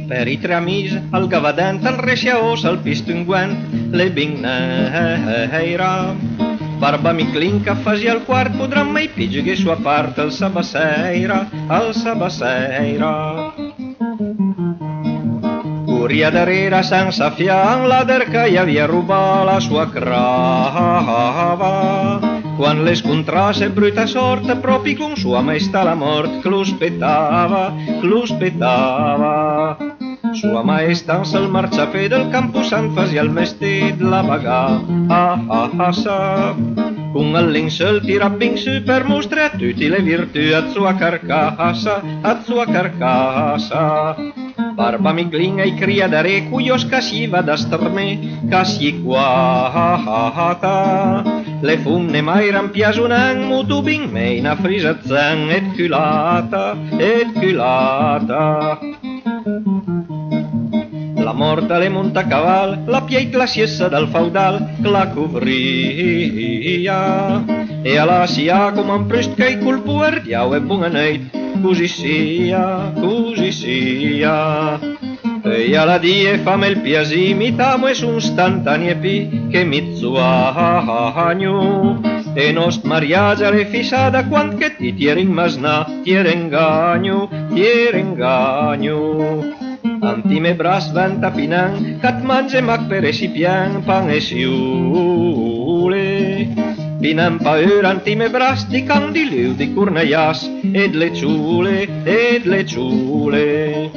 Per i tre amici al gavadent, al reciaos, al pistinguent, le bingneira. Barba mi clinca fazia al quart, podran mai pigi che sua parte al sabaseira, al sabaseira. Curia darrere senza fian, la derca gli havia rubat la sua crava. Quan le scontrasse bruta sorte, propi con sua maestà la mort, che lo spettava, che lo spettava. Sua maestà al marciapè del Camposanto fazia il mestiere la bagà, sa. Con il linsel tira ben su per mostrare a tutti le virtù a sua carcassa, a sua carcassa. Barba miclina e cria da re, cuios casiva da starme, casi quata. Le funne mai rampiasunan, mutu bin meina frisazzan, et culata, et culata. La morta le monta a caval, la pieit la siessa dal feudal, che la covria. E alla sia come un prest che col puerdiau e buona neit, così sia, così sia. E alla die fame il piasi, mi tamo e sun stantanie pi, che mi zuagno. E nost mariage alle fisada, quant che ti tiere in masna, tiere ingagno, tiere ingagno. Antime bras vanta pinan, cat mange mac per esipian, pan e siule. Pinan paur antime bras di candiliu di corneias, ed le ciule, ed le ciule.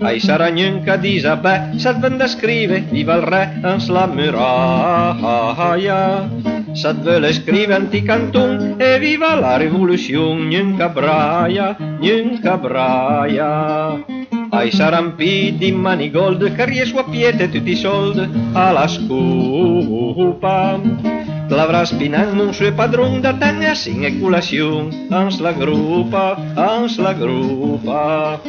Ai saragnunca d'Isabè, s'ad venda scrive, viva il re, ans la muraia. S'ad vele scrive anticanton, e viva la rivoluzione, gnunca braia, gnunca braia. Ai sarampi di Manigold, che riesco a piete tutti i soldi alla scupa. L'avrà spinando un suo padron da tenne a sin e culazione, ans la gruppa, ans la gruppa.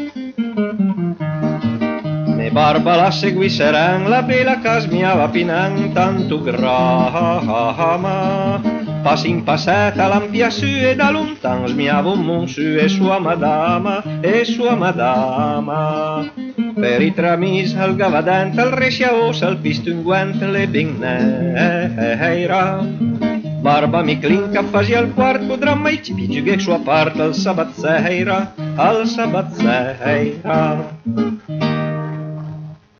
Me barba la segui seran, la bella casmiava pinan, tanto grama. Passin passata l'ampia su e da lontan smiava un mon su e sua madama, e sua madama. Per i tre amici al gavadent, al reciaos, al pistinguent, le bingneira. Barba mi clinca fazia al quart, podrà mai ci sua parte al sabatseira, al sabatseira.